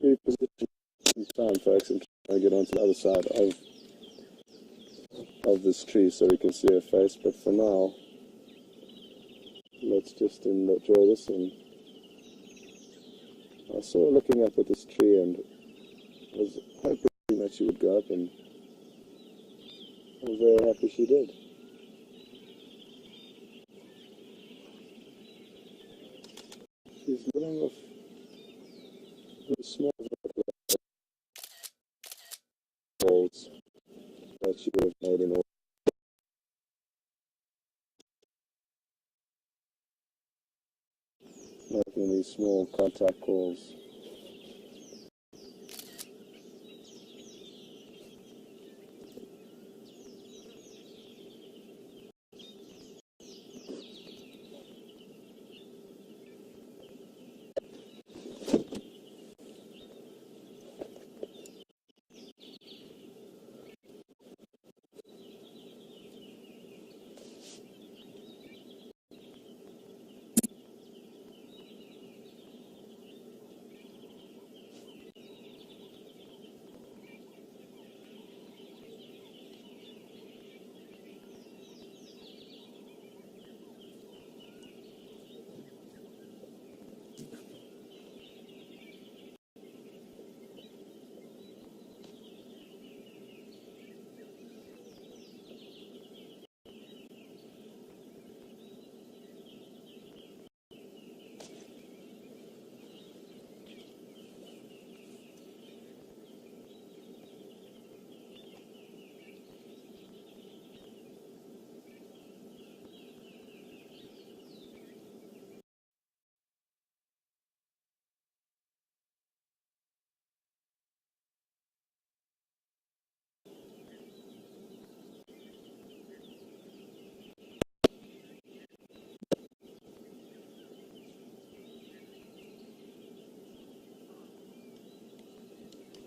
reposition some time, folks, and try to get onto the other side of this tree so we can see her face. But for now, let's just enjoy this. And I saw her looking up at this tree and was hoping that she would go up, and I'm very happy she did. She's living off the small holes that she would have made in all. Making these small contact calls.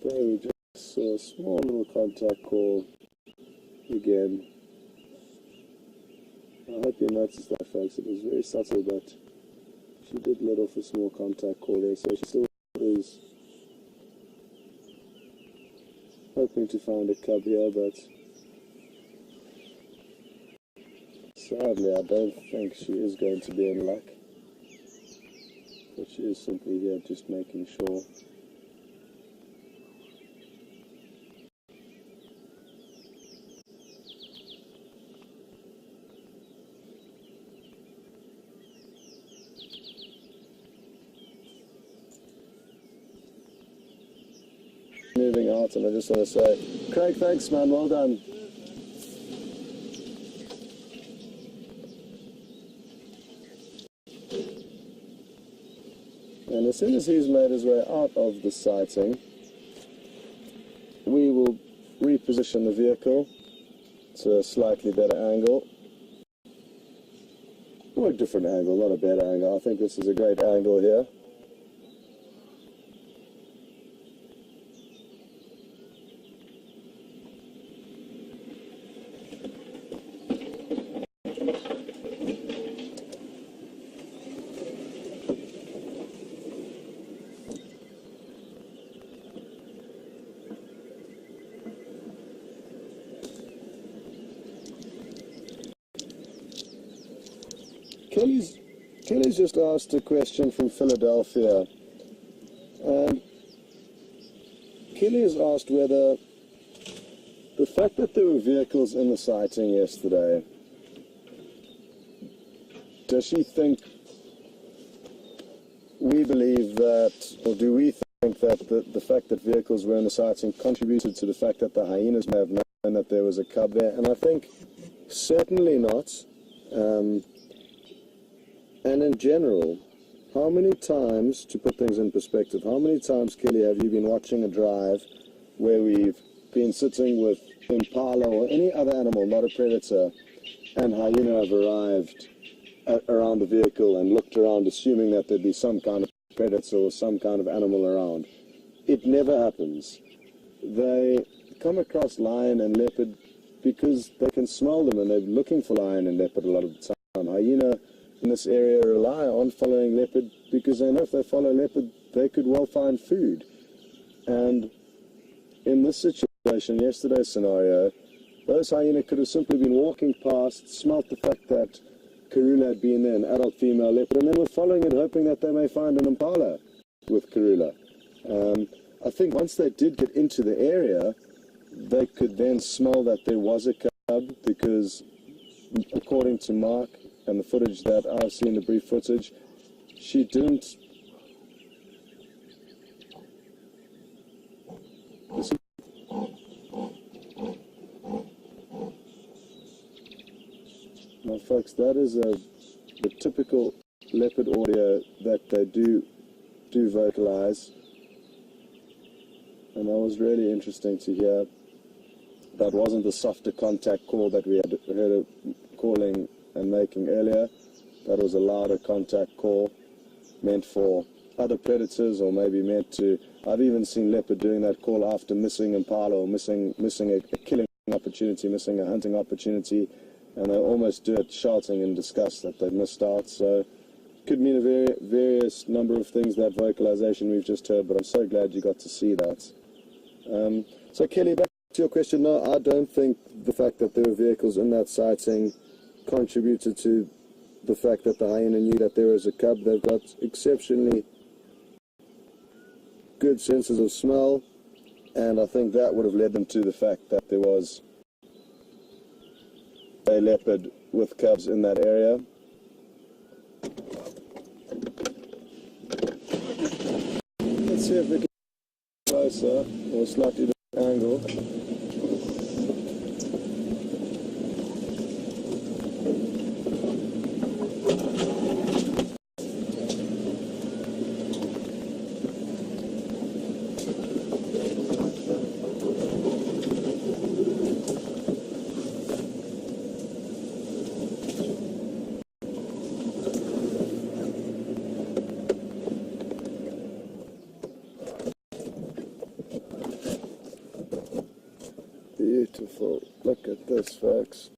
There we just saw a small little contact call again. I hope you noticed that, folks. It was very subtle, but she did let off a small contact call there, so she still is hoping to find a cub here, but sadly I don't think she is going to be in luck. But she is simply here just making sure. Moving out, and I just want to say, Craig, thanks, man, well done. And as soon as he's made his way out of the sighting, we will reposition the vehicle to a slightly better angle. Or a different angle, not a better angle. I think this is a great angle here. Kelly's just asked a question from Philadelphia. Kelly has asked whether the fact that there were vehicles in the sighting yesterday, does she think we believe that, or do we think that the fact that vehicles were in the sighting contributed to the fact that the hyenas may have known that there was a cub there? And I think certainly not. And in general, how many times, to put things in perspective, how many times, Kelly, have you been watching a drive where we've been sitting with impala or any other animal, not a predator, and hyena have arrived around the vehicle and looked around assuming that there'd be some kind of predator or some kind of animal around? It never happens. They come across lion and leopard because they can smell them and they're looking for lion and leopard a lot of the time. Hyena in this area rely on following leopard because they know if they follow leopard, they could well find food. And in this situation, yesterday's scenario, those hyena could have simply been walking past, smelt the fact that Karula had been there, an adult female leopard, and then were following it, hoping that they may find an impala with Karula. I think once they did get into the area, they could then smell that there was a cub, because according to Mark and the footage that I've seen, the brief footage, she didn't. Now, folks, that is the typical leopard audio that they do vocalize, and that was really interesting to hear. That wasn't the softer contact call that we had heard calling and making earlier. That was a louder contact call meant for other predators, or maybe meant to. I've even seen leopard doing that call after missing impala, or missing a killing opportunity, missing a hunting opportunity, and they almost do it shouting in disgust that they've missed out. So could mean a various number of things, that vocalization we've just heard, but I'm so glad you got to see that. So Kelly, back to your question. No, I don't think the fact that there were vehicles in that sighting contributed to the fact that the hyena knew that there was a cub. They've got exceptionally good senses of smell, and I think that would have led them to the fact that there was a leopard with cubs in that area. Let's see if we can get closer, or slightly different angle. Beautiful. Look at this, folks.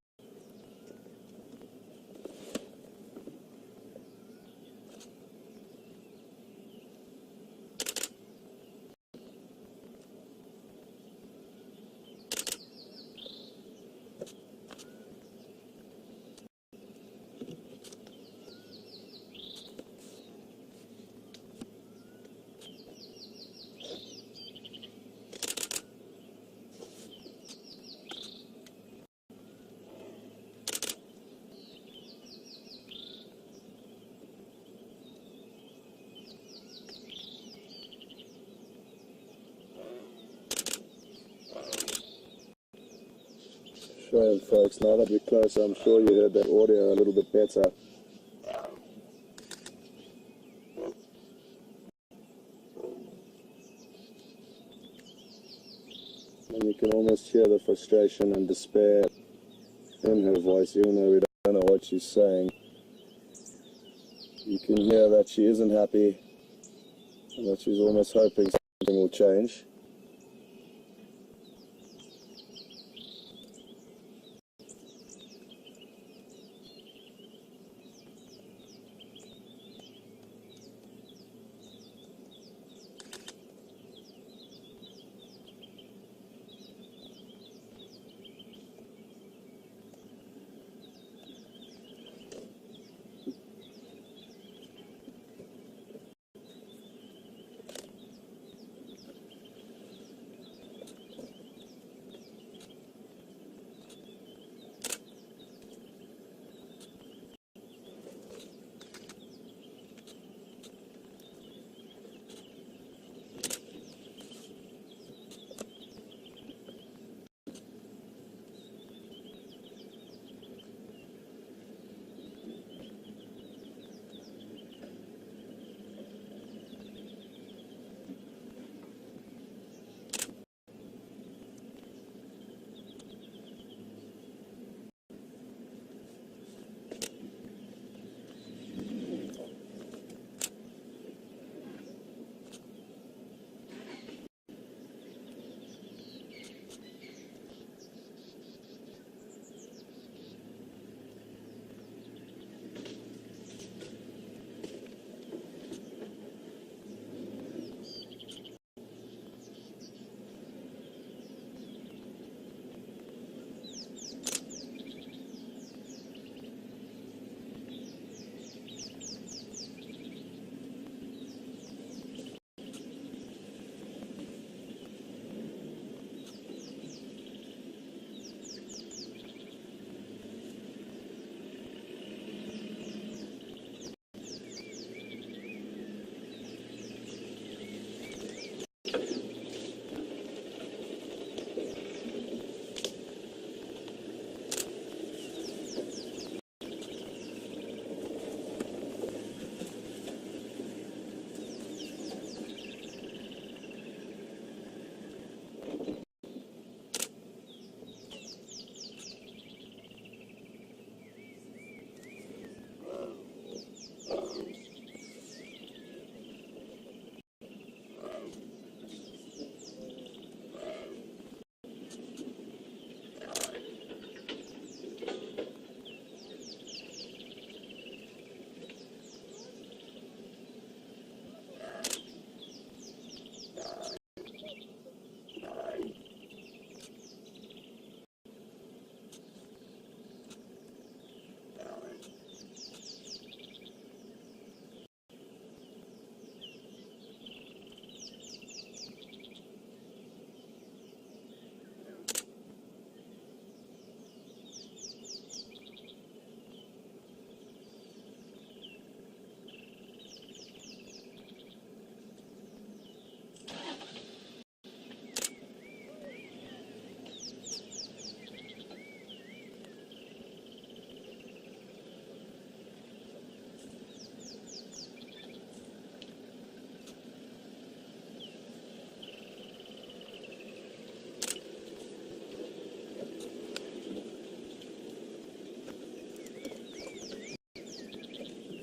Show them, folks. Now that we're closer, I'm sure you heard that audio a little bit better. And you can almost hear the frustration and despair in her voice, even though we don't know what she's saying. You can hear that she isn't happy, and that she's almost hoping something will change.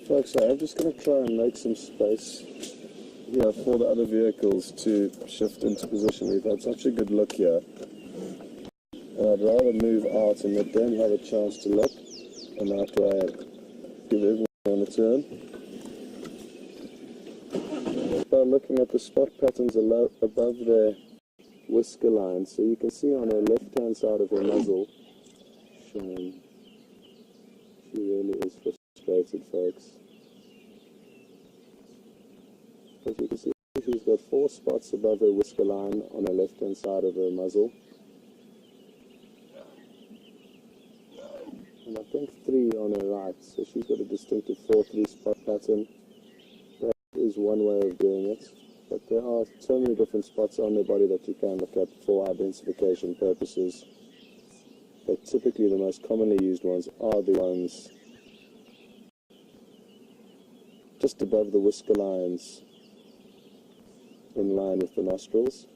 Folks, I'm just going to try and make some space here for the other vehicles to shift into position. We've had such a good look here. And I'd rather move out and let them have a chance to look, and that way give everyone a turn. By looking at the spot patterns above their whisker line, so you can see on her left-hand side of her muzzle, she really is frustrated, folks. As you can see, she's got 4 spots above her whisker line on her left-hand side of her muzzle. And I think 3 on her right, so she's got a distinctive 4-3 spot pattern. That is one way of doing it, but there are so many different spots on their body that you can look at for identification purposes. But typically the most commonly used ones are the ones just above the whisker lines, in line with the nostrils.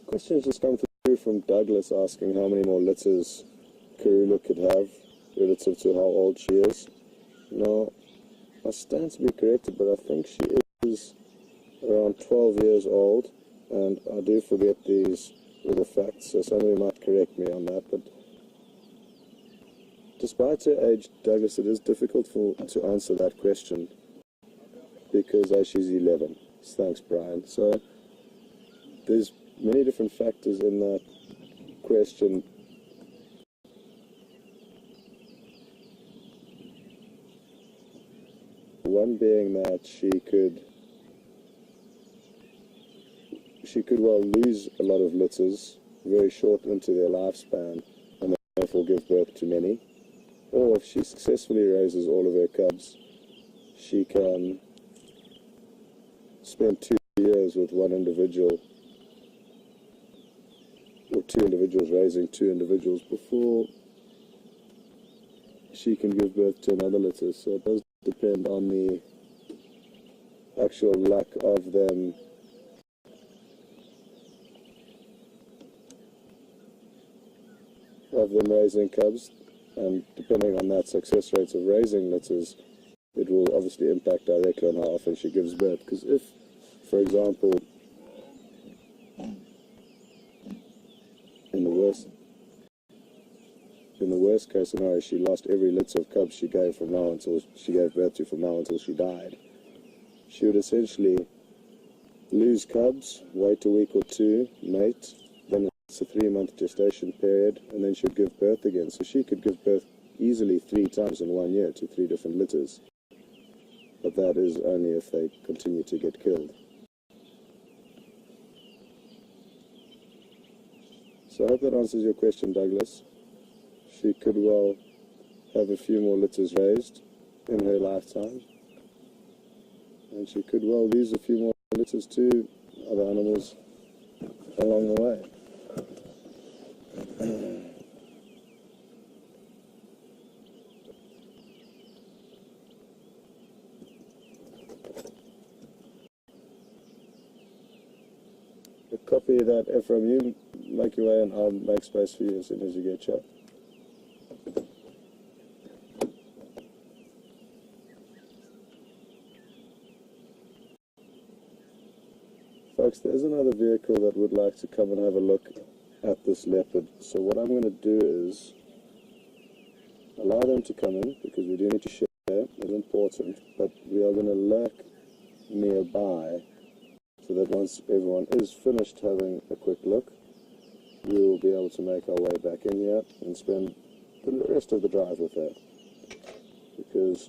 Questions just come through from Douglas asking how many more litters Karula could have relative to how old she is. Now, I stand to be corrected, but I think she is around 12 years old, and I do forget these little facts, so somebody might correct me on that. But despite her age, Douglas, it is difficult to answer that question because she's 11. Thanks, Brian. So there's many different factors in that question. One being that she could well lose a lot of litters very short into their lifespan and therefore give birth to many. Or if she successfully raises all of her cubs, she can spend 2 years with one individual, or 2 individuals raising 2 individuals before she can give birth to another litter. So it does depend on the actual luck of them raising cubs, and depending on that success rates of raising litters, it will obviously impact directly on how often she gives birth. Because if, for example, in the worst case scenario, she lost every litter of cubs she gave birth to from now until she died, she would essentially lose cubs, wait a week or 2, mate, then it's a 3-month gestation period, and then she'd give birth again. So she could give birth easily 3 times in 1 year to 3 different litters. But that is only if they continue to get killed. So I hope that answers your question, Douglas. She could well have a few more litters raised in her lifetime, and she could well lose a few more litters to other animals along the way. Copy that, Ephraim. You make your way and I'll make space for you as soon as you get here. Folks, there is another vehicle that would like to come and have a look at this leopard. So what I'm going to do is allow them to come in, because we do need to share, it's important, but we are going to lurk nearby so that once everyone is finished having a quick look, we will be able to make our way back in here and spend the rest of the drive with her, because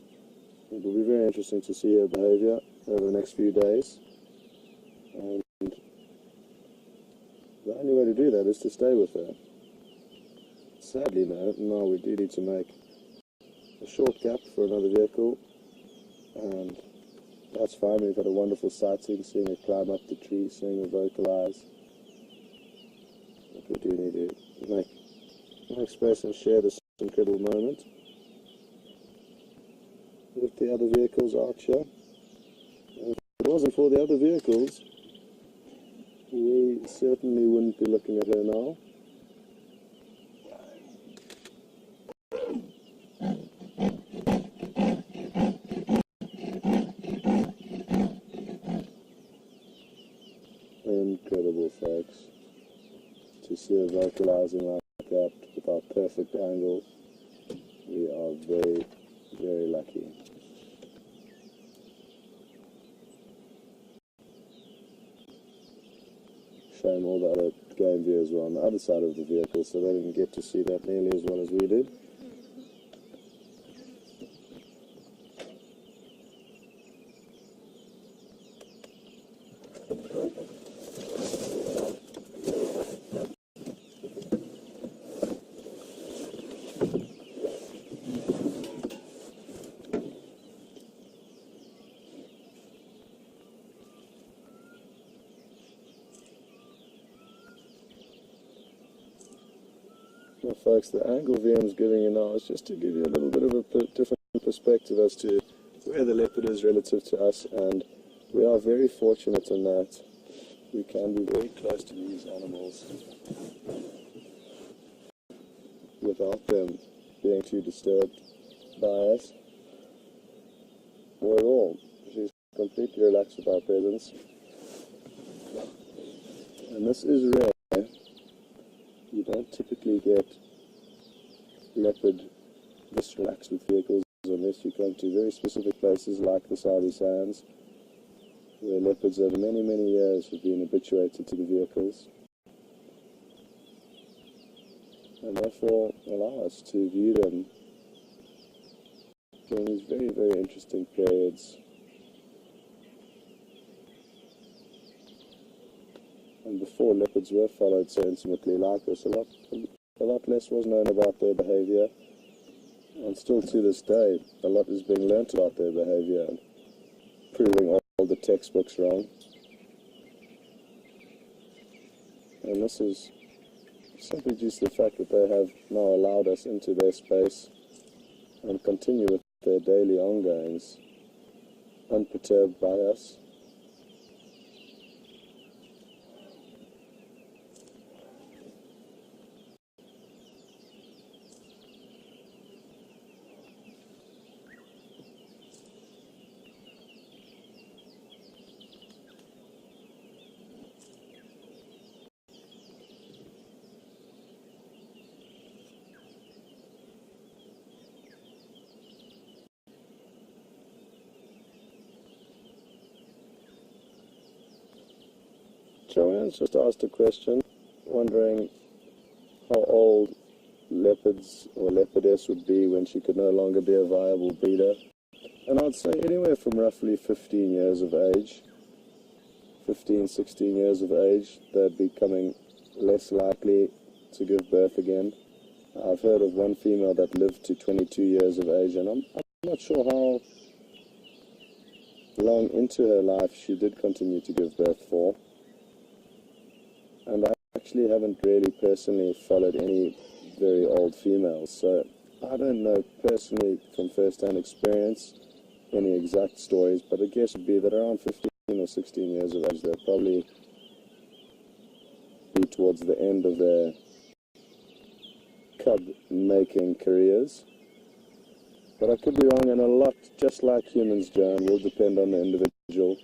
it will be very interesting to see her behavior over the next few days, and the only way to do that is to stay with her. Sadly, no. Now we do need to make a short gap for another vehicle, and that's fine. We've had a wonderful sighting, seeing it climb up the tree, seeing it vocalize. But we do need to make space and share this incredible moment with the other vehicles out here. If it wasn't for the other vehicles, we certainly wouldn't be looking at her now. Incredible, folks, to see her vocalizing like that with our perfect angle. We are very, very lucky. Shame all the other game viewers were on the other side of the vehicle, so they didn't get to see that nearly as well as we did. Well, folks, the angle VM's giving you now is just to give you a little bit of a different perspective as to where the leopard is relative to us, and we are very fortunate in that we can be very close to these animals without them being too disturbed by us or at all. She's completely relaxed with our presence, and this is rare. You don't typically get leopard this relaxed with vehicles unless you come to very specific places like the Sabi Sands, where leopards over many, many years have been habituated to the vehicles, and therefore allow us to view them during these very, very interesting periods. And before, leopards were followed so intimately like this, a lot less was known about their behavior, and still to this day a lot is being learnt about their behavior, proving all the textbooks wrong. And this is simply due to the fact that they have now allowed us into their space and continue with their daily ongoings unperturbed by us. Joanne's just asked a question, wondering how old leopards or leopardess would be when she could no longer be a viable breeder. And I'd say anywhere from roughly 15 years of age, 15, 16 years of age, they're becoming less likely to give birth again. I've heard of one female that lived to 22 years of age, and I'm not sure how long into her life she did continue to give birth for. And I actually haven't really personally followed any very old females, so I don't know personally from first-hand experience any exact stories, but a guess would be that around 15 or 16 years of age they'll probably be towards the end of their cub-making careers. But I could be wrong, and a lot, just like humans, Joan, will depend on the individual.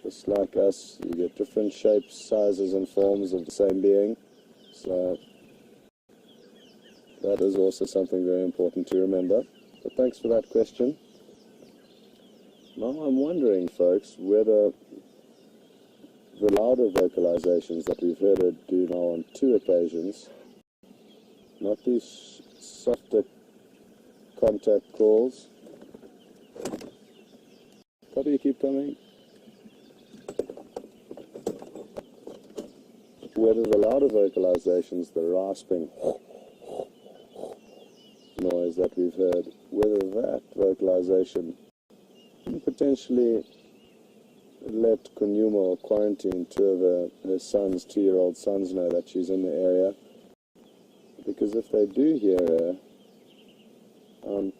Just like us, you get different shapes, sizes, and forms of the same being. So that is also something very important to remember. But thanks for that question. Now I'm wondering, folks, whether the louder vocalizations that we've heard her do now on 2 occasions, not these softer contact calls. Copy, keep coming. whether the louder vocalizations, the rasping noise that we've heard, whether that vocalization can potentially let Kunyuma or Quarantine, two of her sons, 2-year-old sons, know that she's in the area. Because if they do hear her, I'm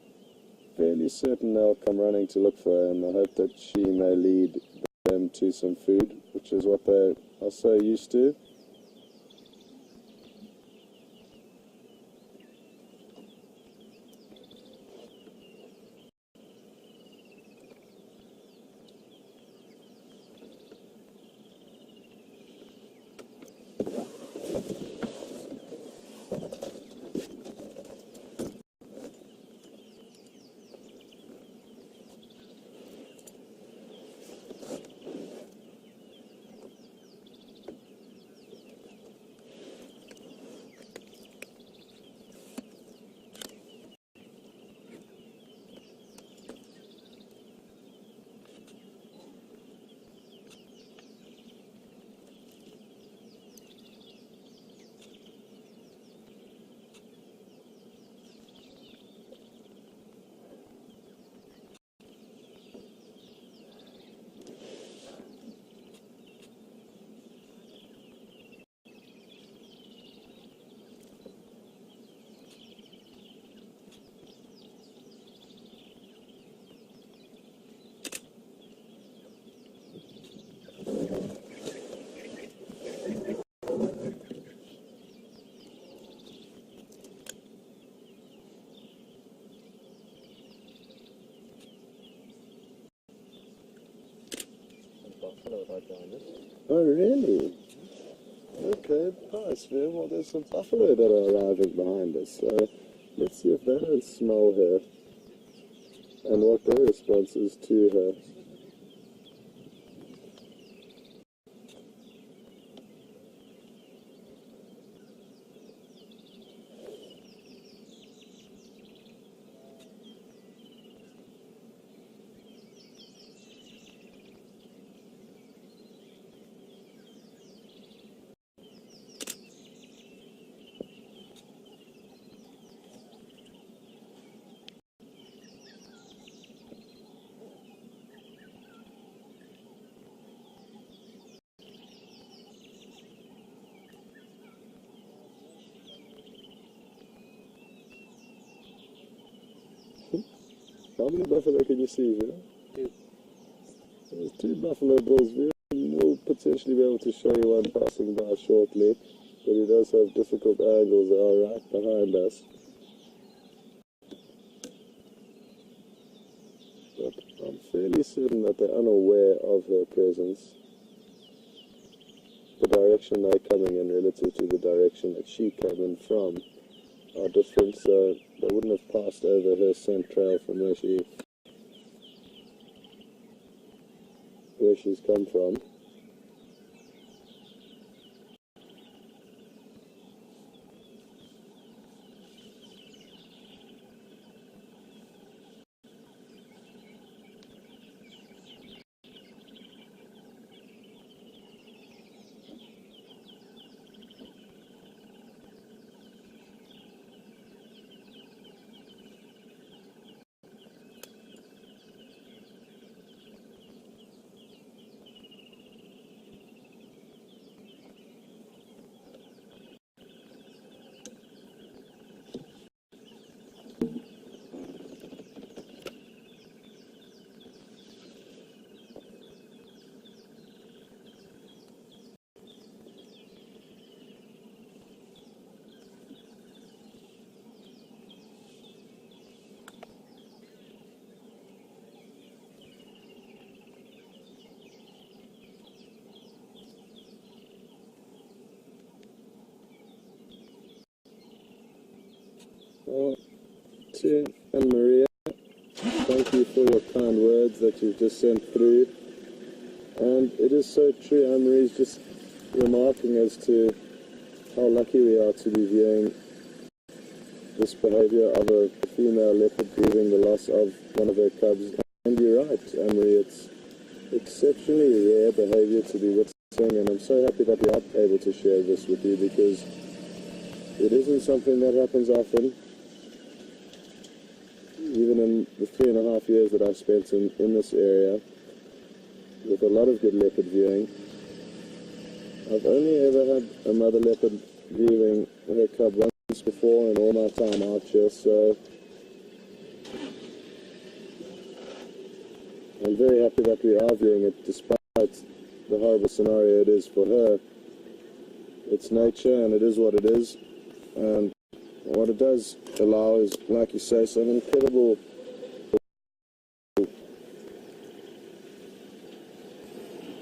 fairly certain they'll come running to look for her in the hope that she may lead them to some food, which is what they are so used to. Oh, really? Okay, nice, man. Well, there's some buffalo that are arriving behind us, so let's see if they don't smell her and what their response is to her. How many buffalo can you see here? Two. There's 2 buffalo bulls. We'll potentially be able to show you one passing by shortly, but he does have difficult angles. They are right behind us. But I'm fairly certain that they're unaware of her presence. The direction they're coming in relative to the direction that she came in from are different, so they wouldn't have passed over her scent trail from where she's come from. Well, to Anne-Maria, thank you for your kind words that you've just sent through. And it is so true, Anne-Marie's just remarking as to how lucky we are to be viewing this behavior of a female leopard grieving the loss of one of her cubs. And you're right, Anne-Marie, it's exceptionally rare behavior to be exciting, and I'm so happy that we are able to share this with you, because it isn't something that happens often. Even in the 3.5 years that I've spent in this area, with a lot of good leopard viewing, I've only ever had a mother leopard viewing her cub once before in all my time out here, so I'm very happy that we are viewing it despite the horrible scenario it is for her. It's nature and it is what it is, and what it does allow is, like you say, some incredible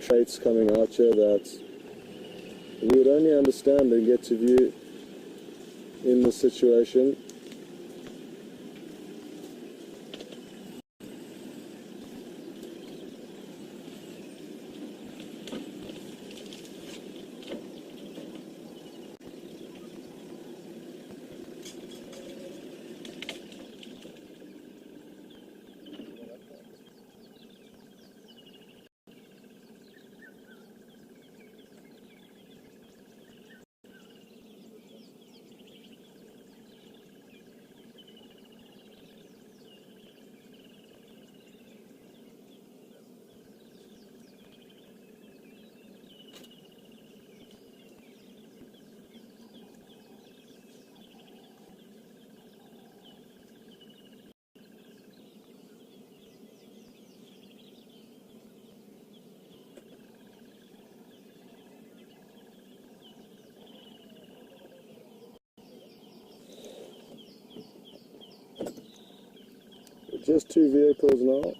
traits coming out here that we would only understand and get to view in this situation. Just 2 vehicles now.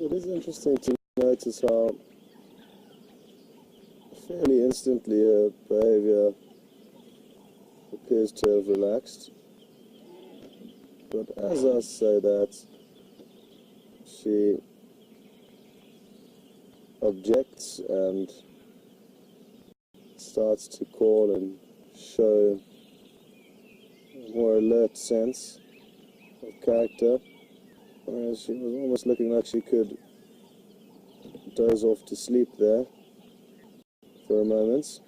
It is interesting to notice how fairly instantly her behavior appears to have relaxed. But as I say that, she objects and starts to call and show a more alert sense of character, whereas she was almost looking like she could doze off to sleep there for a moment.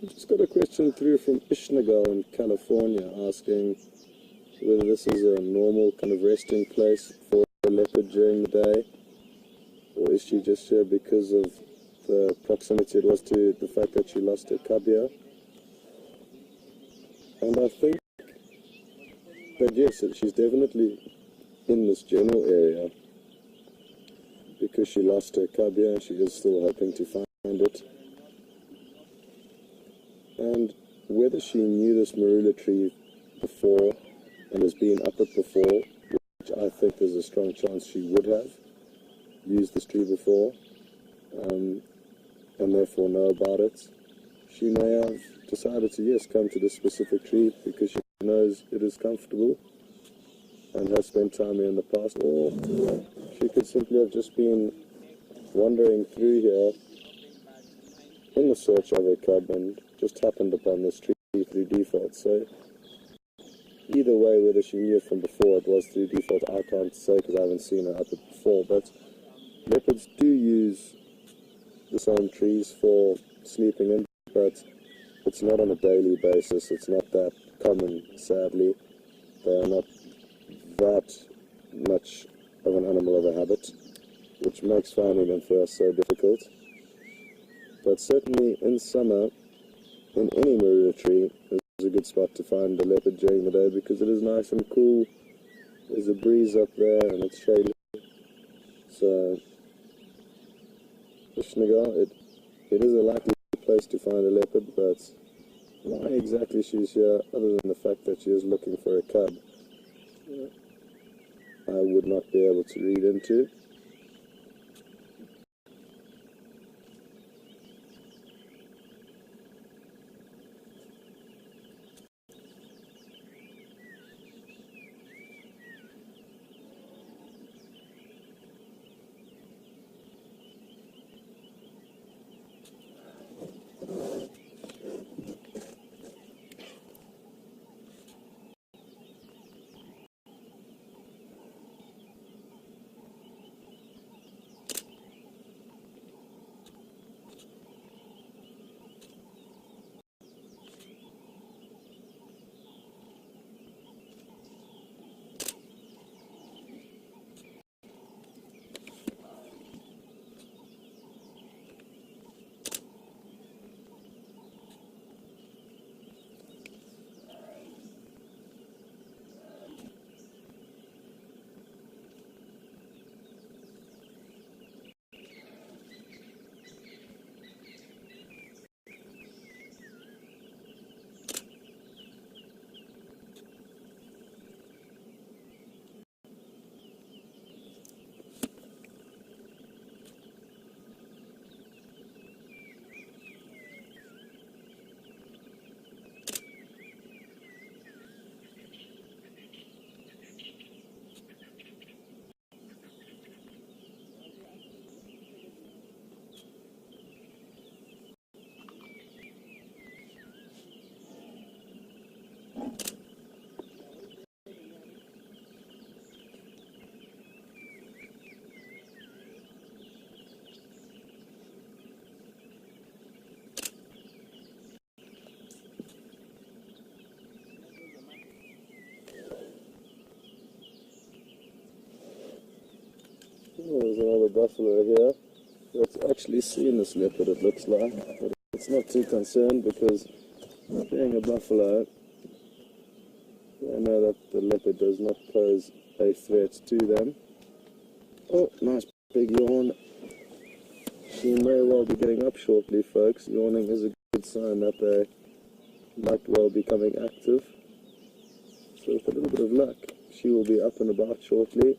Just got a question through from Ishnagar in California asking whether this is a normal kind of resting place for a leopard during the day, or is she just here because of the proximity it was to the fact that she lost her cub here. And I think that yes, she's definitely in this general area because she lost her cub here and she is still hoping to find it. And whether she knew this marula tree before and has been up it before, which I think there's a strong chance she would have used this tree before, and therefore know about it, she may have decided to, yes, come to this specific tree because she knows it is comfortable and has spent time here in the past, or she could simply have just been wandering through here in the search of a cub and just happened upon this tree through default. So either way, whether she knew it from before it was through default, I can't say because I haven't seen her up it before, but leopards do use the same trees for sleeping in, but it's not on a daily basis. It's not that common, sadly. They are not that much of an animal of a habit, which makes finding them for us so difficult. But certainly in summer, in any marula tree, is a good spot to find a leopard during the day because it is nice and cool. There's a breeze up there and it's shady. So, Ishnagar, it is a likely place to find a leopard, but why exactly she's here, other than the fact that she is looking for a cub, I would not be able to read into. There's another buffalo here that's actually seen this leopard, it looks like, but it's not too concerned because being a buffalo, they know that the leopard does not pose a threat to them. Oh, nice big yawn. She may well be getting up shortly, folks. Yawning is a good sign that they might well be becoming active. So with a little bit of luck, she will be up and about shortly.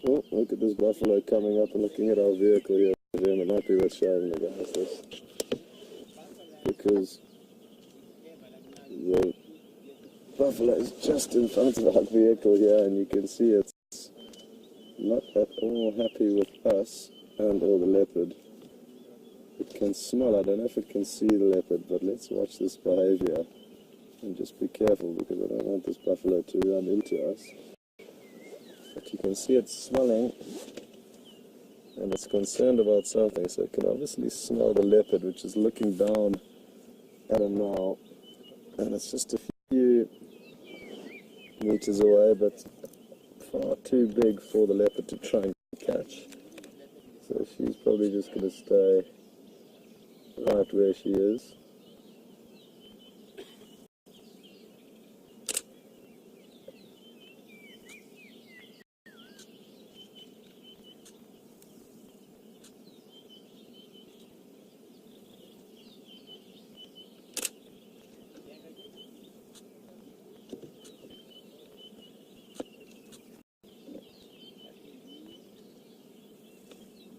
Oh, look at this buffalo coming up and looking at our vehicle here, Jim. It might be worth showing the guys this. Because the buffalo is just in front of our vehicle here, and you can see it's not at all happy with us and or the leopard. It can smell, I don't know if it can see the leopard, but let's watch this behavior. And just be careful, because I don't want this buffalo to run into us. But you can see it's smelling, and it's concerned about something, so it can obviously smell the leopard, which is looking down at him now. And it's just a few meters away, but far too big for the leopard to try and catch. So she's probably just going to stay right where she is.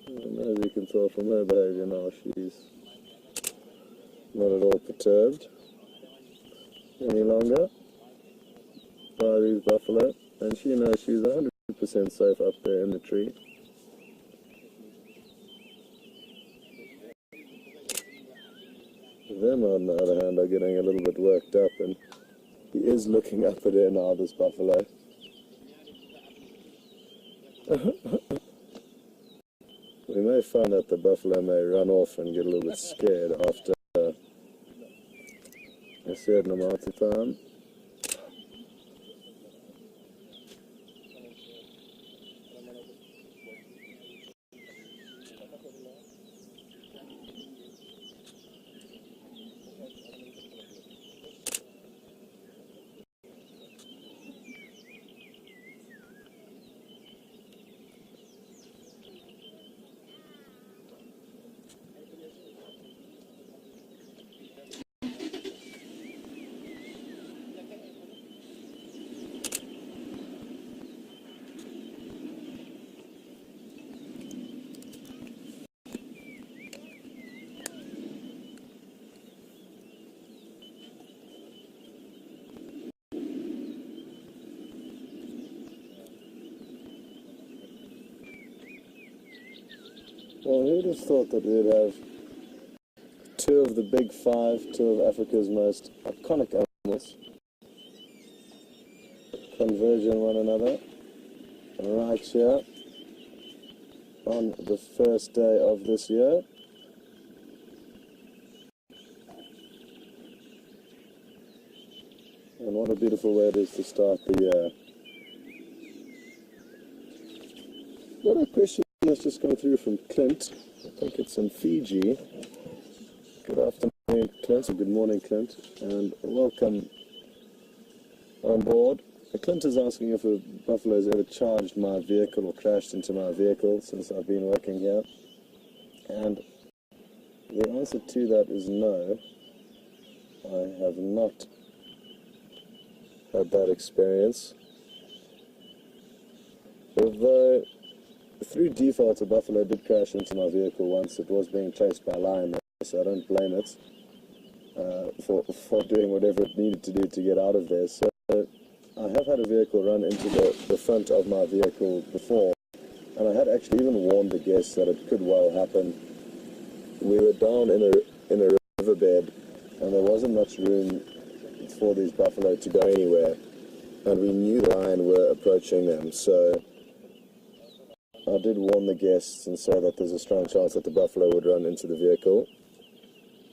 And as you can tell from her behavior now, she's not at all perturbed any longer by these buffalo, and she knows she's 100% safe up there in the tree. Them, on the other hand, are getting a little bit worked up, and he is looking up at her now, this buffalo. We may find that the buffalo may run off and get a little bit scared after a certain amount of time. Well, who'd have thought that we'd have two of the big five, two of Africa's most iconic animals converge on one another right here on the first day of this year. And what a beautiful way it is to start the year. What a question has just come through from Clint. I think it's in Fiji. Good afternoon, Clint, or good morning, Clint, and welcome on board. Clint is asking if a buffalo has ever charged my vehicle or crashed into my vehicle since I've been working here. And the answer to that is no. I have not had that experience. Although, through default, a buffalo did crash into my vehicle once. It was being chased by a lion, so I don't blame it for doing whatever it needed to do to get out of there. So I have had a vehicle run into the front of my vehicle before, and I had actually even warned the guests that it could well happen. We were down in a riverbed, and there wasn't much room for these buffalo to go anywhere, and we knew the lion were approaching them, so I did warn the guests and say that there's a strong chance that the buffalo would run into the vehicle,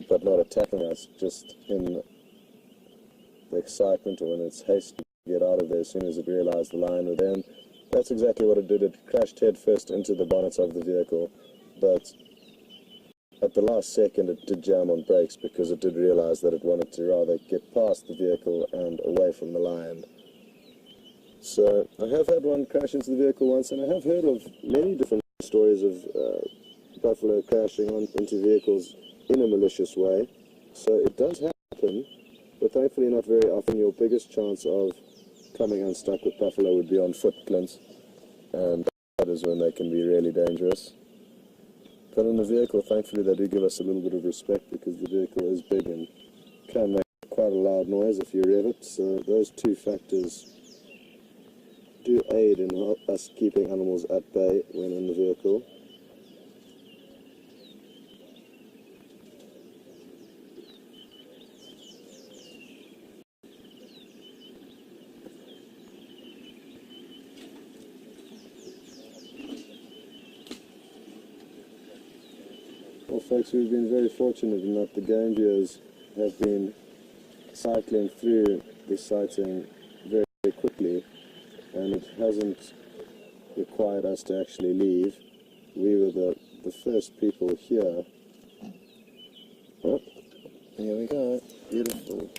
but not attacking us, just in the excitement or in its haste to get out of there as soon as it realized the lion were there. And that's exactly what it did. It crashed head first into the bonnet of the vehicle, but at the last second it did jam on brakes because it did realize that it wanted to rather get past the vehicle and away from the lion. So I have had one crash into the vehicle once, and I have heard of many different stories of buffalo crashing into vehicles in a malicious way. So it does happen, but thankfully not very often. Your biggest chance of coming unstuck with buffalo would be on foot, Clint, and is when they can be really dangerous. But in the vehicle, thankfully, they do give us a little bit of respect because the vehicle is big and can make quite a loud noise if you rev it. So those two factors do aid in us keeping animals at bay when in the vehicle. Well, folks, we've been very fortunate in that the game viewers have been cycling through this sighting very, very quickly, and it hasn't required us to actually leave. We were the first people here. Oh, here we go. Beautiful.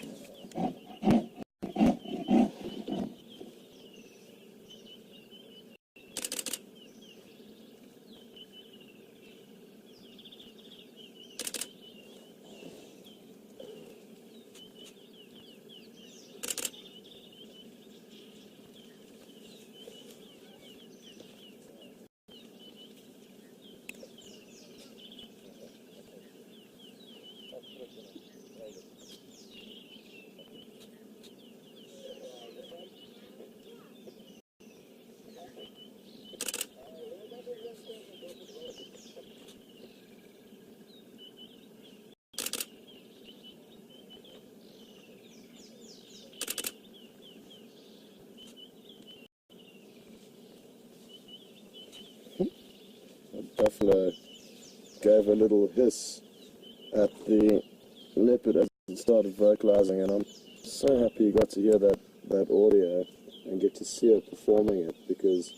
Buffalo gave a little hiss at the leopard as it started vocalizing, and I'm so happy you got to hear that audio and get to see her performing it, because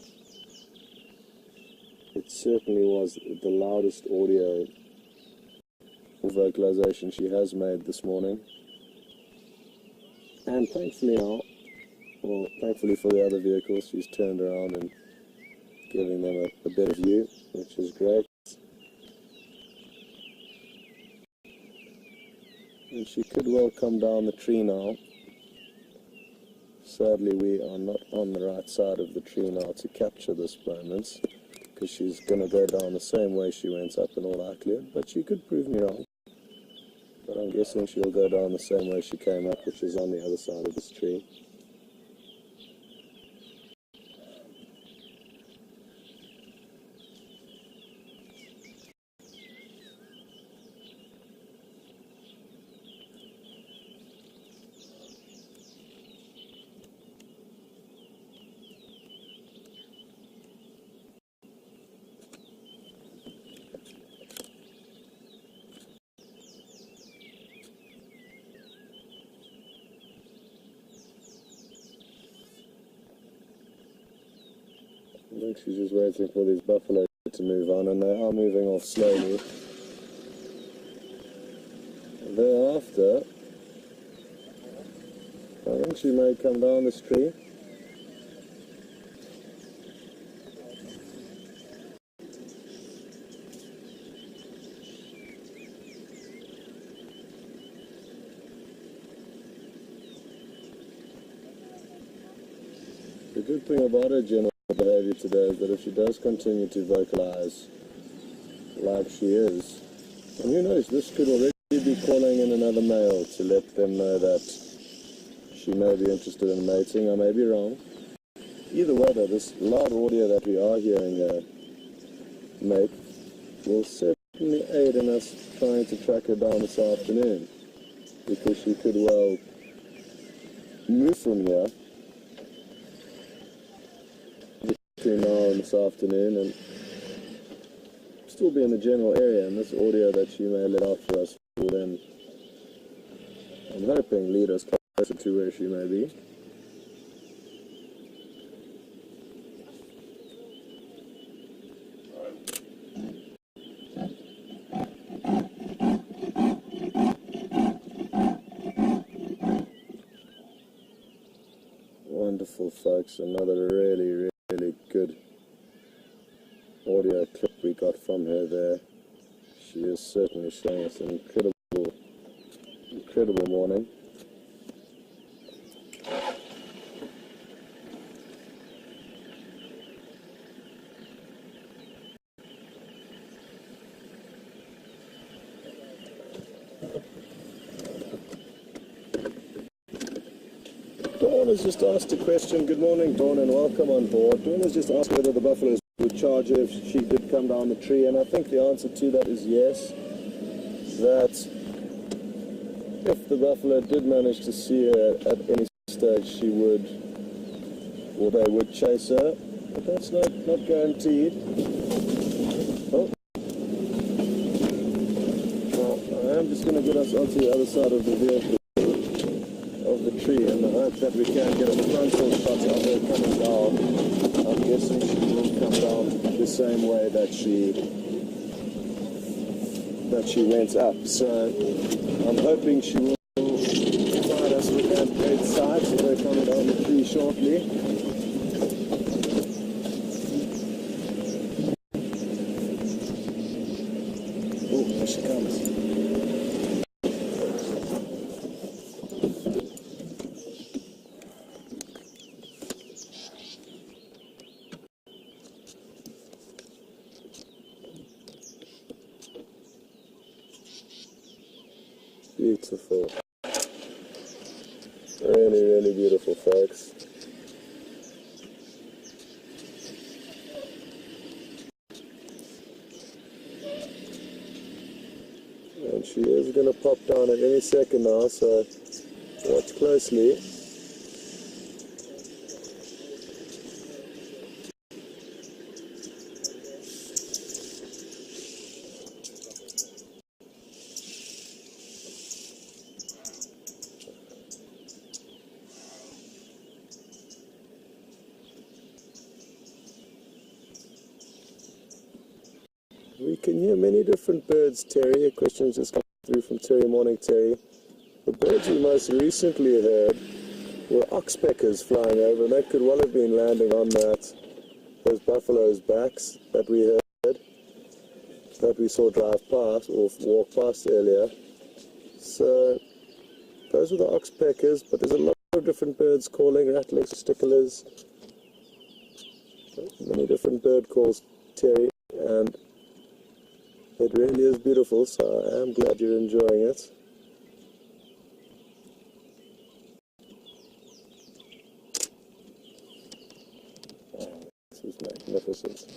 it certainly was the loudest audio vocalization she has made this morning. And thankfully now, well, thankfully for the other vehicles, she's turned around and giving them a better view, which is great. And she could well come down the tree now. Sadly, we are not on the right side of the tree now to capture this moment, because she's going to go down the same way she went up in all likelihood, but she could prove me wrong. But I'm guessing she'll go down the same way she came up, which is on the other side of this tree. I think she's just waiting for these buffalo to move on, and they are moving off slowly. Thereafter, I think she may come down this tree. The good thing about her general behavior today is that if she does continue to vocalize like she is, and who knows, this could already be calling in another male to let them know that she may be interested in mating. I may be wrong. Either way though, this loud audio that we are hearing her make will certainly aid in us trying to track her down this afternoon, because she could well move from here between now and this afternoon and still be in the general area, and this audio that she may let out for us will then, I'm hoping, lead us closer to where she may be. Wonderful, folks. Another really good audio clip we got from her there. She is certainly showing us an incredible morning. Dawn has just asked a question. Good morning, Dawn, and welcome on board. Dawn has just asked whether the buffaloes would charge her if she did come down the tree, and I think the answer to that is yes. That if the buffalo did manage to see her at any stage, she would, or they would chase her, but that's not guaranteed. Oh. Well, I am just going to get us onto the other side of the vehicle, of the tree, and I hope that we can get a frontal shot of her coming down. I'm guessing she will come down the same way that she went up. So I'm hoping she will provide us with that great sight of her coming down the tree shortly. Oh, here she comes. Beautiful. Really, really beautiful, folks. And she is going to pop down at any second now, so watch closely. We can hear many different birds, Terry. A question just come through from Terry. Morning, Terry. The birds we most recently heard were oxpeckers flying over, and they could well have been landing on those buffaloes' backs that we heard, that we saw drive past or walk past earlier. So those were the oxpeckers, but there's a lot of different birds calling, rattlers, sticklers, many different bird calls, Terry, and it really is beautiful, so I am glad you're enjoying it. Oh, this is magnificent.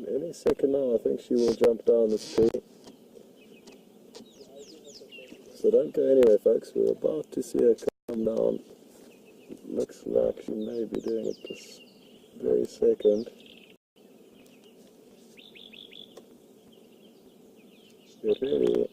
Any second now, I think she will jump down the street. So don't go anywhere, folks. We're about to see her come down. Looks like she may be doing it this very second. It really...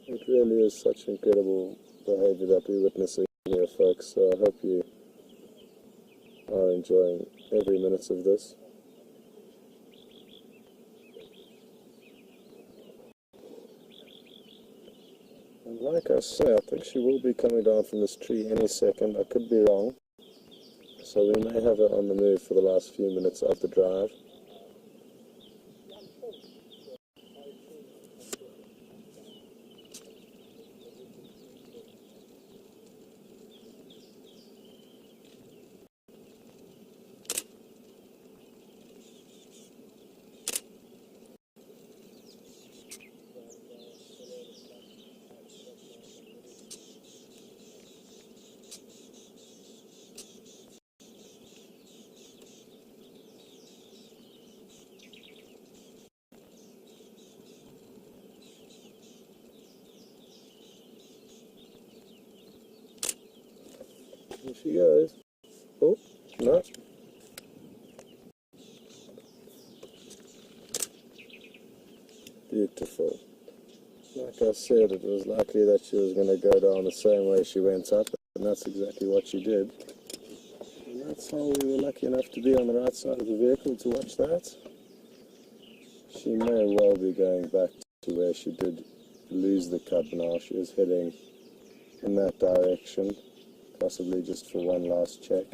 It really is such incredible behavior that we're witnessing here, folks, so I hope you are enjoying every minute of this. And like I say, I think she will be coming down from this tree any second. I could be wrong. So we may have her on the move for the last few minutes of the drive. Here she goes. Oh, no. Beautiful. Like I said, it was likely that she was going to go down the same way she went up, and that's exactly what she did. And that's how we were lucky enough to be on the right side of the vehicle to watch that. She may well be going back to where she did lose the cub now. She is heading in that direction, possibly just for one last check.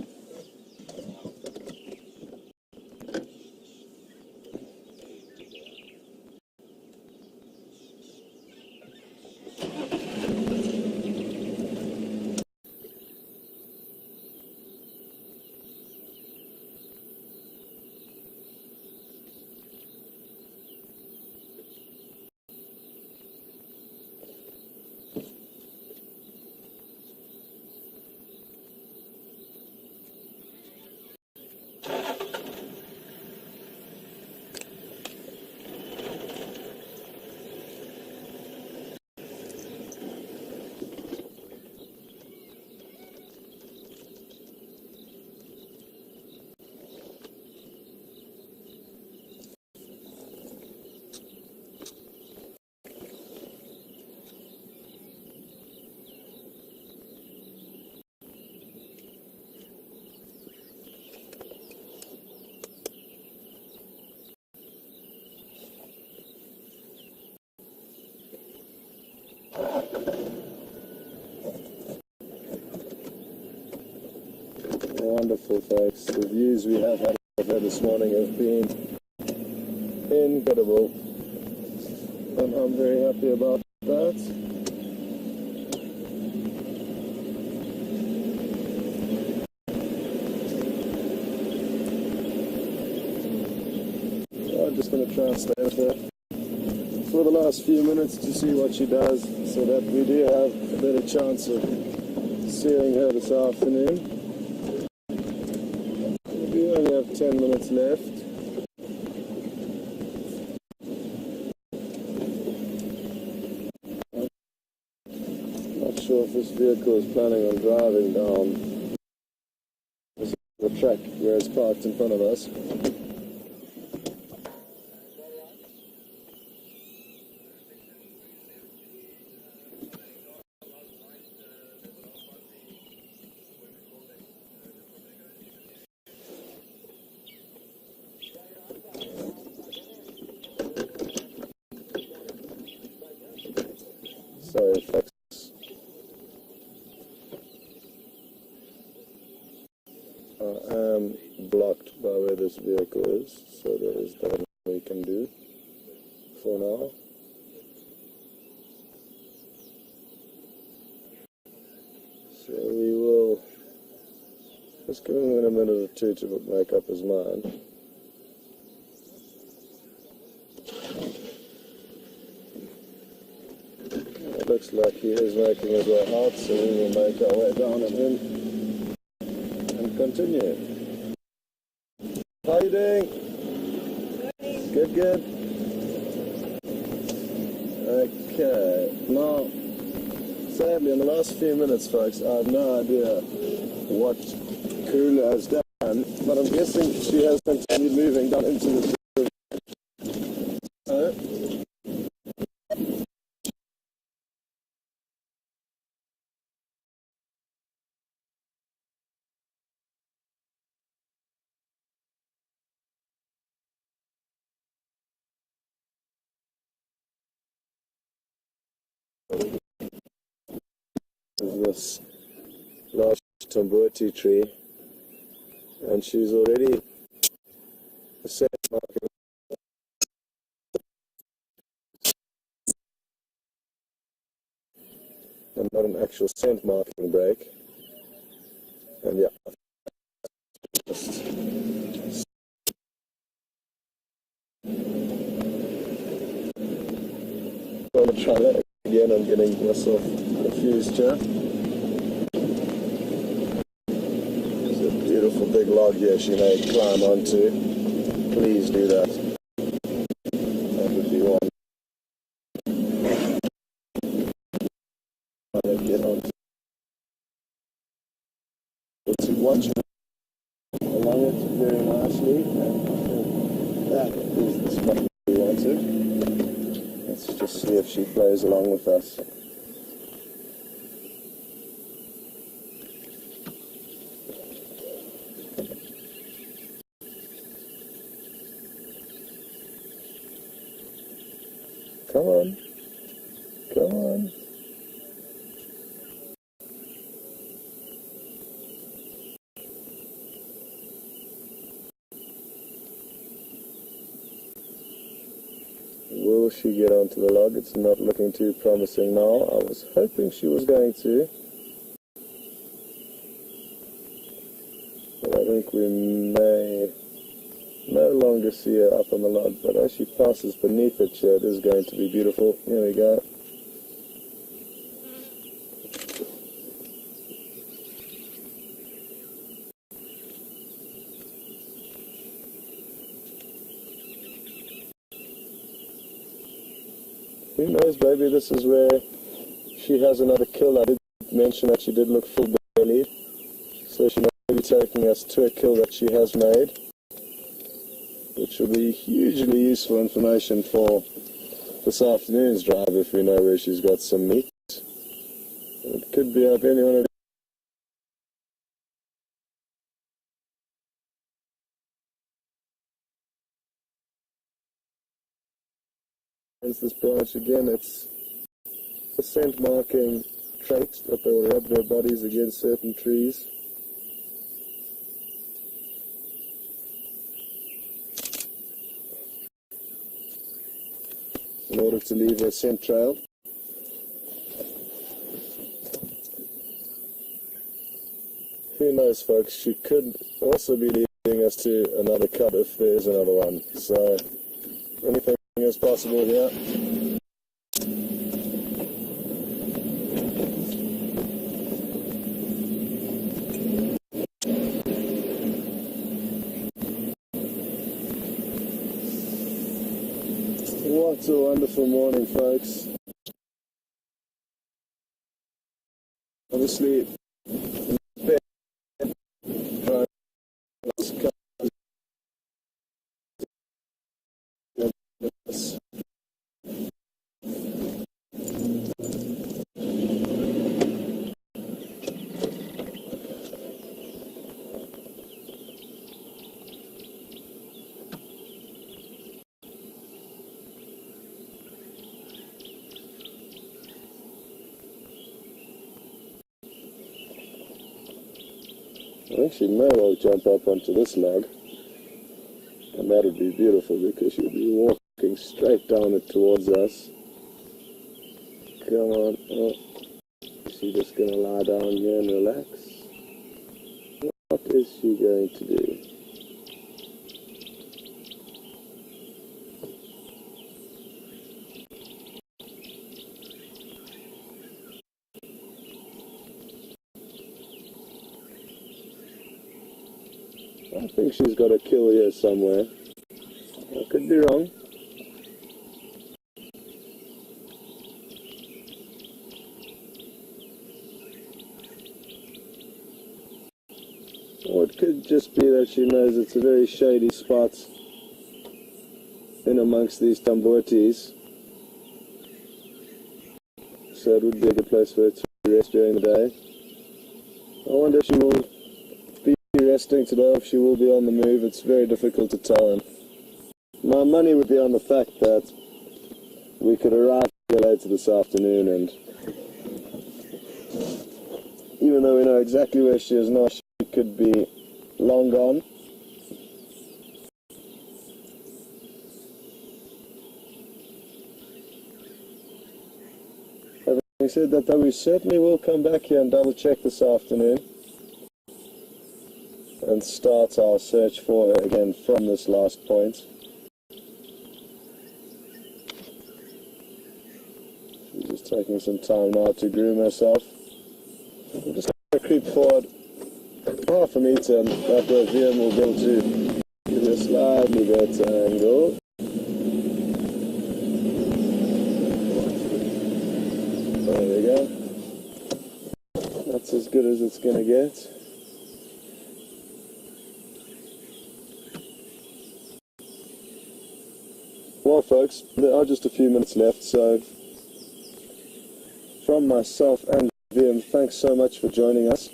Wonderful, folks. The views we have had this morning have been incredible, and I'm very happy about that. So I'm just going to try and stay with her for the last few minutes to see what she does, so that we do have a better chance of seeing her this afternoon. We only have 10 minutes left. Not sure if this vehicle is planning on driving down the track where it's parked in front of us. Sorry, folks. I am blocked by where this vehicle is, so there is nothing we can do for now. So we will just give him a minute or two to make up his mind. It looks like he is making his way out, so we will make our way down on him and continue. How are you doing? Good, good. Okay, now, sadly, in the last few minutes, folks, I have no idea what Kula has done, but I'm guessing she has continued moving down into the this large Tambuti tree, and she's already set marking and not an actual scent marking break. And yeah, just going to try that again. I'm getting myself confused here. There's a beautiful big log here she may climb onto. Please do that. That would be one. Get on to watch along it very nicely. That is the spot we wanted. Let's just see if she plays along with us. Come on. Come on. Will she get onto the log? It's not looking too promising now. I was hoping she was going to. But I think we may no longer see her up on the log. But as she passes beneath it here, it is going to be beautiful. Here we go. Who knows, maybe this is where she has another kill. I did mention that she did look full-bellied, so she might be taking us to a kill that she has made, which will be hugely useful information for this afternoon's drive if we know where she's got some meat. It could be up any one of this branch again. It's a scent marking trait that they'll rub their bodies against certain trees. In order to leave a scent trail. Who knows, folks, she could also be leading us to another cut if there is another one. So anything is possible here. What a wonderful morning, folks. Obviously, I think she may well jump up onto this log, and that would be beautiful because she'll be walking straight down it towards us. Come on. Oh, is she just going to lie down here and relax? What is she going to do? I think she's got a kill here somewhere. I could be wrong. Or it could just be that she knows it's a very shady spot in amongst these Tambutis. So it would be a good place for her to rest during the day. I wonder if she will be resting today, if she will be on the move. It's very difficult to tell. And my money would be on the fact that we could arrive her later this afternoon, and even though we know exactly where she is now, she could be long gone. Having said that, though, we certainly will come back here and double check this afternoon and start our search for her again from this last point. She's just taking some time now to groom herself. I'm just going to creep forward half a meter, and that way VM will be able to give you a slightly better angle. There we go. That's as good as it's going to get. Well, folks, there are just a few minutes left, so from myself and VM, thanks so much for joining us.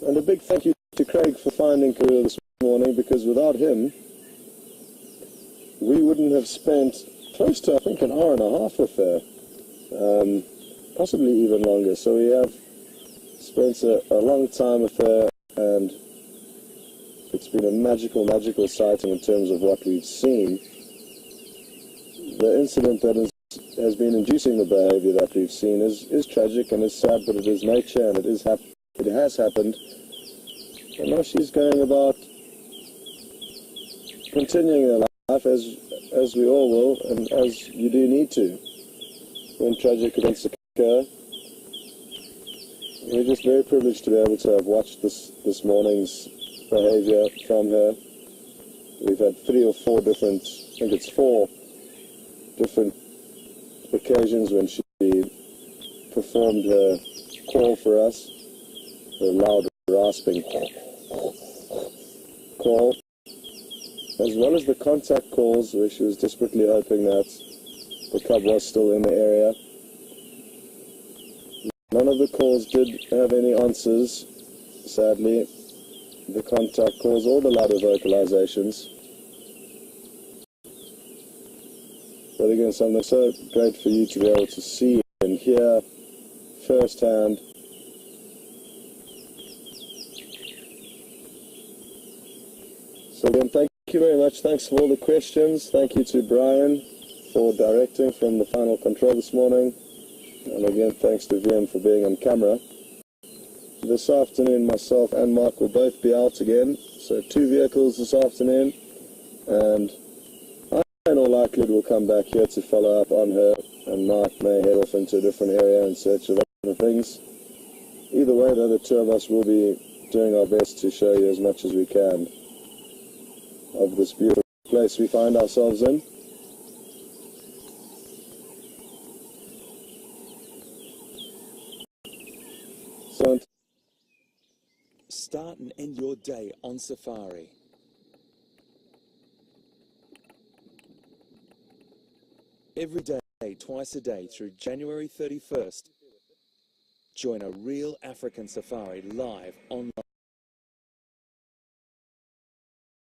And a big thank you to Craig for finding Karua this morning, because without him, we wouldn't have spent close to, I think, an hour and a half with her. Possibly even longer. So we have spent a long time with her, and it's been a magical sighting in terms of what we've seen. The incident that has been inducing the behavior that we've seen is tragic and is sad, but it is nature, and it has happened. And now she's going about continuing her life as we all will, and as you do need to when tragic events occur. We're just very privileged to be able to have watched this morning's behavior from her. We've had 3 or 4 different, I think it's 4 different occasions when she performed her call for us, her loud rasping call, as well as the contact calls where she was desperately hoping that the cub was still in the area. None of the calls did have any answers, sadly, the contact calls or the louder vocalizations. But again, something so great for you to be able to see and hear firsthand. So again, thank you very much. Thanks for all the questions. Thank you to Brian for directing from the final control this morning. And again, thanks to VM for being on camera. This afternoon, myself and Mark will both be out again. So 2 vehicles this afternoon. And in all likelihood, we'll come back here to follow up on her. And Mark may head off into a different area in search of other things. Either way, though, the 2 of us will be doing our best to show you as much as we can of this beautiful place we find ourselves in. So start and end your day on safari. Every day, twice a day through January 31st, join a real African safari live online.